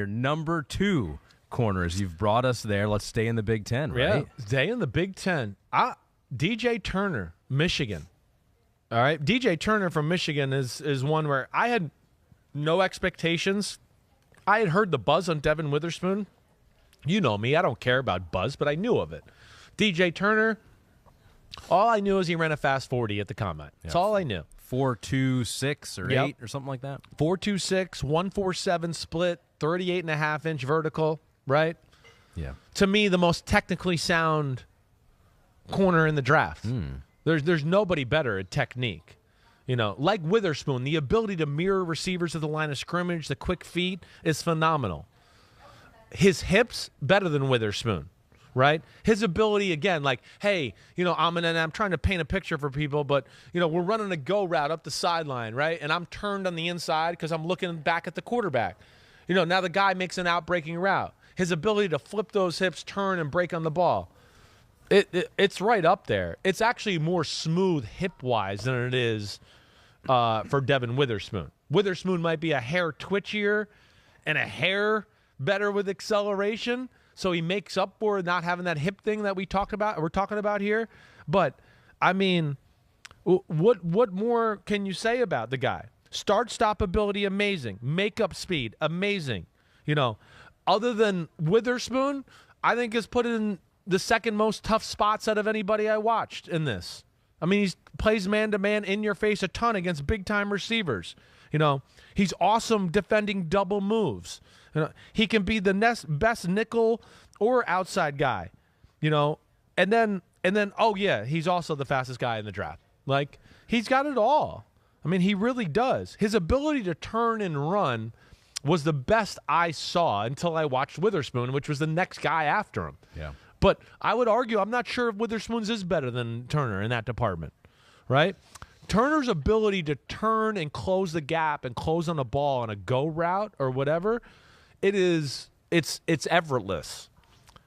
your number 2 corners. You've brought us there. Let's stay in the Big Ten, right? Yeah, stay in the Big Ten. DJ Turner, Michigan. All right, DJ Turner from Michigan is one where I had no expectations. I had heard the buzz on Devin Witherspoon. You know me, I don't care about buzz, but I knew of it. DJ Turner, all I knew is he ran a fast 40 at the combine. That's all I knew. 4.26 or 8 or something like that. 4.26, 1.47 split, 38.5-inch vertical, right? Yeah. To me, the most technically sound corner in the draft. There's nobody better at technique. You know, like Witherspoon, the ability to mirror receivers at the line of scrimmage, the quick feet is phenomenal. His hips, better than Witherspoon, right? His ability, again, like, hey, you know, I'm trying to paint a picture for people, but, you know, we're running a go route up the sideline, right? And I'm turned on the inside because I'm looking back at the quarterback. You know, now the guy makes an out-breaking route. His ability to flip those hips, turn, and break on the ball. It's right up there. It's actually more smooth hip-wise than it is for Devin Witherspoon. Witherspoon might be a hair twitchier and a hair better with acceleration, so he makes up for not having that hip thing that we're talking about here. But, I mean, what more can you say about the guy? Start-stop ability, amazing. Make-up speed, amazing. You know, other than Witherspoon, I think is put in the second most tough spots out of anybody I watched in this. I mean, he plays man-to-man in your face a ton against big-time receivers. You know, he's awesome defending double moves. You know, he can be the best nickel or outside guy. You know, and then oh yeah, he's also the fastest guy in the draft. Like, he's got it all. I mean, he really does. His ability to turn and run was the best I saw until I watched Witherspoon, which was the next guy after him. Yeah. But I would argue I'm not sure if Witherspoon's is better than Turner in that department, right? Turner's ability to turn and close the gap and close on a ball on a go route or whatever, it's effortless.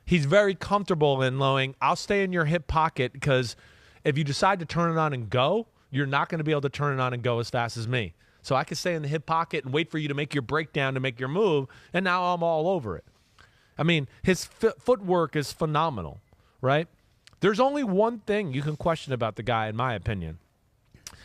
He's very comfortable in knowing I'll stay in your hip pocket because if you decide to turn it on and go, you're not going to be able to turn it on and go as fast as me. So I can stay in the hip pocket and wait for you to make your breakdown to make your move, and now I'm all over it. I mean, his footwork is phenomenal, right? There's only one thing you can question about the guy, in my opinion,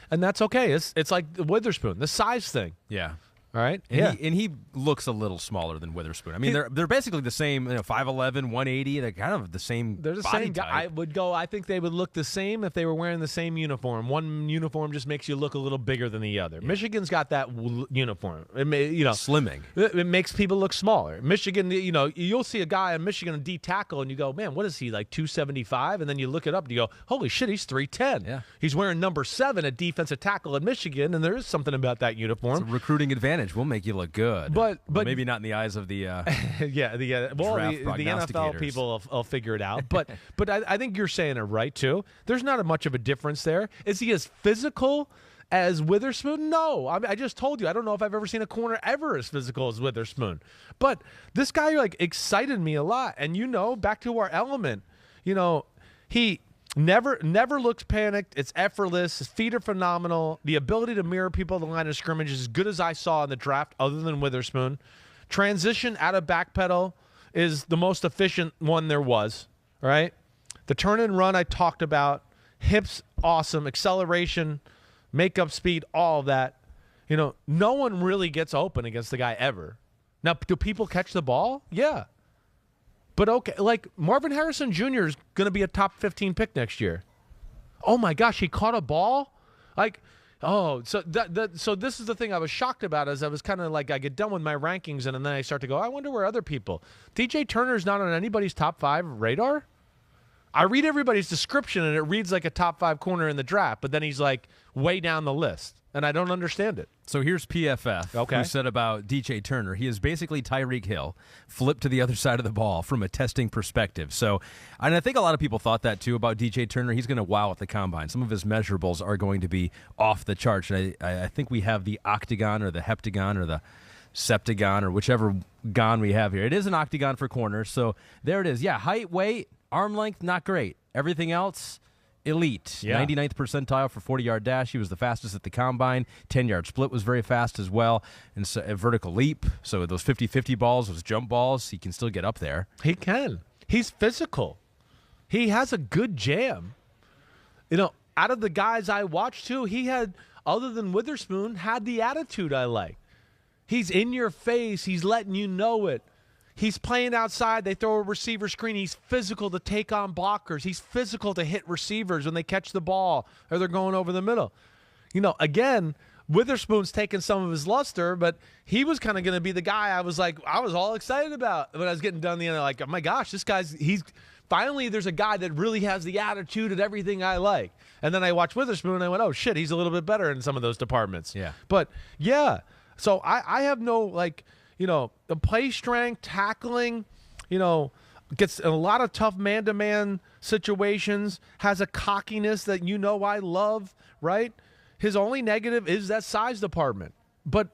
and that's okay. It's like Witherspoon, the size thing. Yeah. All right? And he looks a little smaller than Witherspoon. I mean, they're basically the same, 5'11", 180. They're kind of the same. They're the body same type. I think they would look the same if they were wearing the same uniform. One uniform just makes you look a little bigger than the other. Yeah. Michigan's got that uniform. Slimming. It makes people look smaller. Michigan, you'll see a guy in Michigan on D tackle and you go, man, what is he, like 275? And then you look it up and you go, holy shit, he's 310. Yeah. He's wearing number 7 at defensive tackle at Michigan, and there is something about that uniform. It's a recruiting advantage. We'll make you look good, but maybe not in the eyes of the the NFL people will figure it out. But I think you're saying it right too. There's not much of a difference there. Is he as physical as Witherspoon? No, I just told you I don't know if I've ever seen a corner ever as physical as Witherspoon. But this guy excited me a lot, and back to our element, he. Never looks panicked. It's effortless. His feet are phenomenal. The ability to mirror people at the line of scrimmage is as good as I saw in the draft, other than Witherspoon. Transition out of backpedal is the most efficient one there was, right? The turn and run I talked about. Hips, awesome. Acceleration, makeup speed, all of that. No one really gets open against the guy ever. Now, do people catch the ball? Yeah. But okay, like Marvin Harrison Jr. is going to be a top 15 pick next year. Oh my gosh, he caught a ball? So this is the thing I was shocked about as I was kind of like, I get done with my rankings and then I start to go, I wonder where other people. DJ Turner's not on anybody's top 5 radar? I read everybody's description and it reads like a top 5 corner in the draft, but then he's like way down the list. And I don't understand it. So here's PFF, who said about DJ Turner, he is basically Tyreek Hill, flipped to the other side of the ball from a testing perspective. So, and I think a lot of people thought that too about DJ Turner. He's going to wow at the combine. Some of his measurables are going to be off the charts. And I think we have the octagon or the heptagon or the septagon or whichever gon we have here. It is an octagon for corners. So there it is. Yeah, height, weight, arm length, not great. Everything else elite. Yeah. 99th percentile for 40-yard dash. He was the fastest at the combine. 10-yard split was very fast as well. And so a vertical leap. So those 50-50 balls, those jump balls, he can still get up there. He can. He's physical. He has a good jam. You know, out of the guys I watched too, he had, other than Witherspoon, had the attitude I like. He's in your face. He's letting you know it. He's playing outside. They throw a receiver screen. He's physical to take on blockers. He's physical to hit receivers when they catch the ball or they're going over the middle. You know, again, Witherspoon's taking some of his luster, but he was kind of going to be the guy I was all excited about when I was getting done the end. Like, oh my gosh, this guy's, finally there's a guy that really has the attitude and everything I like. And then I watched Witherspoon and I went, oh shit, he's a little bit better in some of those departments. Yeah. But yeah, so I have no, like, you know, the play strength, tackling, you know, gets in a lot of tough man-to-man situations, has a cockiness that you know I love, right? His only negative is that size department. But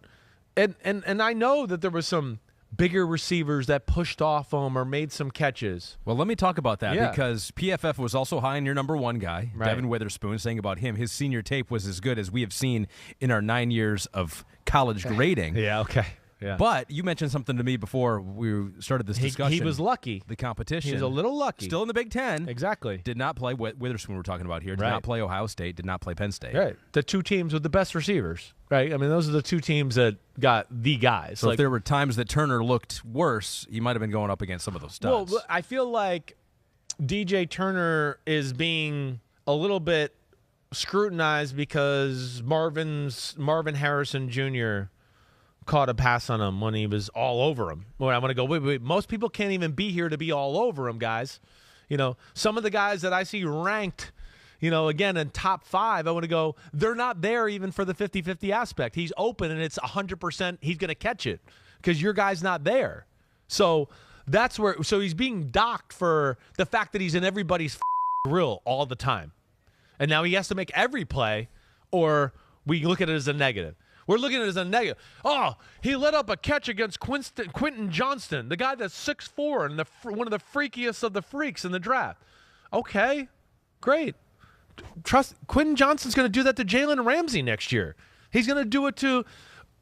and I know that there was some bigger receivers that pushed off him or made some catches. Well, let me talk about that Yeah. because PFF was also high on your number one guy, Right. Devin Witherspoon, saying about him, his senior tape was as good as we have seen in our 9 years of college grading. Yeah, okay. Yeah. But you mentioned something to me before we started this discussion. He was lucky. The competition. He was a little lucky. Still in the Big Ten. Exactly. Did not play Witherspoon we're talking about here. Did Right. not play Ohio State. Did not play Penn State. Right. The two teams with the best receivers, right? I mean, those are the two teams that got the guys. So if there were times that Turner looked worse, he might have been going up against some of those studs. Well, I feel like DJ Turner is being a little bit scrutinized because Marvin Harrison Jr. caught a pass on him when he was all over him. Well, I'm going to go, wait. Most people can't even be here to be all over him, guys. You know, some of the guys that I see ranked, you know, again, in top 5, I want to go, they're not there even for the 50-50 aspect. He's open and it's 100% he's going to catch it because your guy's not there. So that's where, so he's being docked for the fact that he's in everybody's grill all the time. And now he has to make every play or we look at it as a negative. We're looking at it as a negative. Oh, he let up a catch against Quentin Johnston, the guy that's 6'4" and one of the freakiest of the freaks in the draft. Okay, great. Trust Quentin Johnston's going to do that to Jalen Ramsey next year. He's going to do it to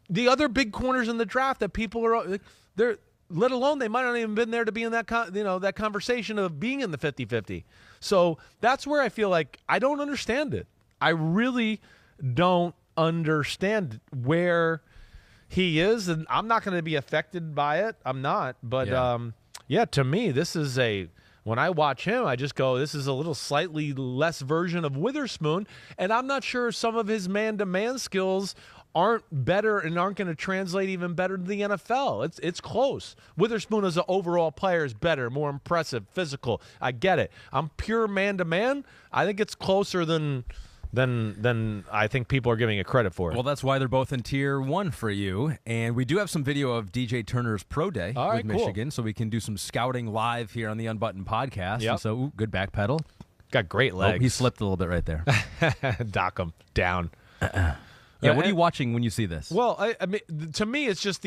the other big corners in the draft that people are there. Let alone they might not even been there to be in that that conversation of being in the 50-50. So that's where I feel like I don't understand it. I really don't understand where he is, and I'm not going to be affected by it. I'm not, but yeah, to me, this is when I watch him, I just go, this is a little slightly less version of Witherspoon, and I'm not sure some of his man-to-man skills aren't better and aren't going to translate even better to the NFL. It's close. Witherspoon as an overall player is better, more impressive, physical. I get it. I'm pure man-to-man. I think it's closer than I think people are giving it credit for. Well, that's why they're both in Tier 1 for you. And we do have some video of DJ Turner's Pro Day with Michigan, so we can do some scouting live here on the Unbuttoned podcast. Yep. And so, good back pedal. Got great legs. Oh, he slipped a little bit right there. Dock him down. Yeah, what are you watching when you see this? Well, I mean, to me, it's just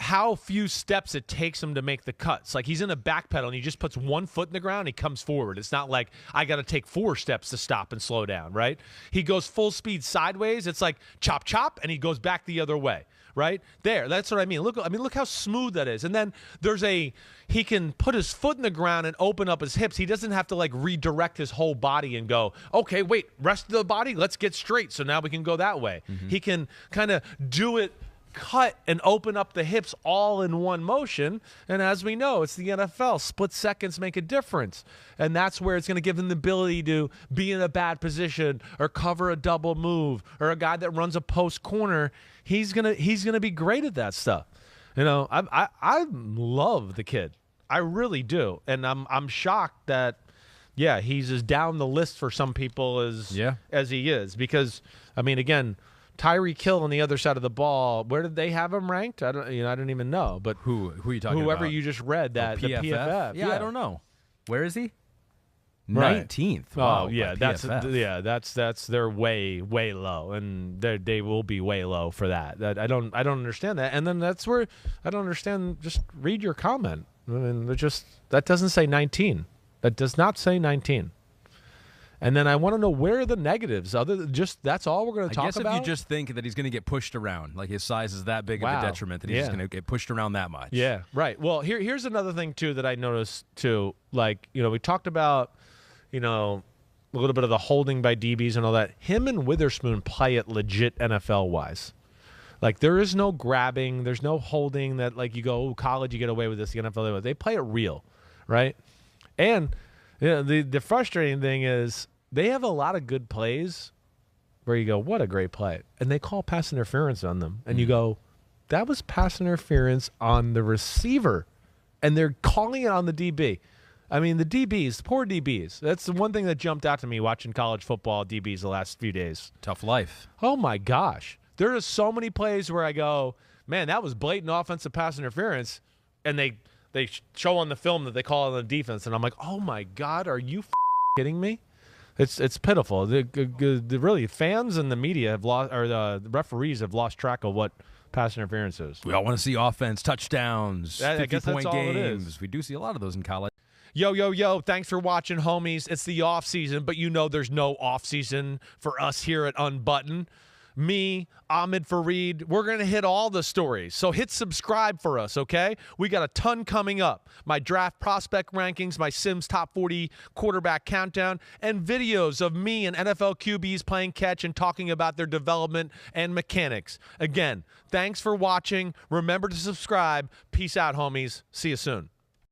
how few steps it takes him to make the cuts. Like he's in a back pedal and he just puts one foot in the ground and he comes forward. It's not like I got to take 4 steps to stop and slow down, right? He goes full speed sideways. It's like chop, chop, and he goes back the other way, right? There, that's what I mean. Look how smooth that is. And then he can put his foot in the ground and open up his hips. He doesn't have to like redirect his whole body and go, okay, wait, rest of the body, let's get straight. So now we can go that way. Mm-hmm. He can kind of do it, cut and open up the hips all in one motion. And as we know, it's the NFL. Split seconds make a difference. And that's where it's going to give him the ability to be in a bad position or cover a double move or a guy that runs a post corner. He's gonna be great at that stuff. You know, I love the kid. I really do. And I'm shocked that he's as down the list for some people as he is. Because I mean, again, Tyreek Hill on the other side of the ball, where did they have him ranked? I don't even know. But who are you talking about? Whoever you just read that the PFF. Yeah, I don't know. Where is he? Right. 19th. Wow, oh yeah, that's they're way low, and they will be way low for that. I don't understand that. And then that's where I don't understand. Just read your comment. I mean, that doesn't say 19. That does not say 19. And then I want to know where are the negatives. Other than just that's all we're going to talk about. I guess if you just think that he's going to get pushed around, like his size is that big of a detriment that he's just going to get pushed around that much. Yeah, right. Well, here's another thing too that I noticed too. Like, we talked about, a little bit of the holding by DBs and all that. Him and Witherspoon play it legit NFL wise. Like, there is no grabbing, there's no holding that, like, you go, college, you get away with this, the NFL, they play it real, right? And the frustrating thing is they have a lot of good plays where you go, what a great play. And they call pass interference on them. And you go, that was pass interference on the receiver. And they're calling it on the DB. I mean, the DBs, the poor DBs. That's the one thing that jumped out to me watching college football DBs the last few days. Tough life. Oh, my gosh. There are so many plays where I go, man, that was blatant offensive pass interference, and they show on the film that they call it on the defense, and I'm like, oh my God, are you kidding me? It's pitiful. The really fans and the media have lost, or the referees have lost track of what pass interference is. We all want to see offense, touchdowns, 50-point games. It We do see a lot of those in college. Yo, thanks for watching, homies. It's the off season, but there's no off season for us here at Unbuttoned. Me, Ahmed Fareed, we're going to hit all the stories. So hit subscribe for us, okay? We got a ton coming up. My draft prospect rankings, my Simms top 40 quarterback countdown, and videos of me and NFL QBs playing catch and talking about their development and mechanics. Again, thanks for watching. Remember to subscribe. Peace out, homies. See you soon.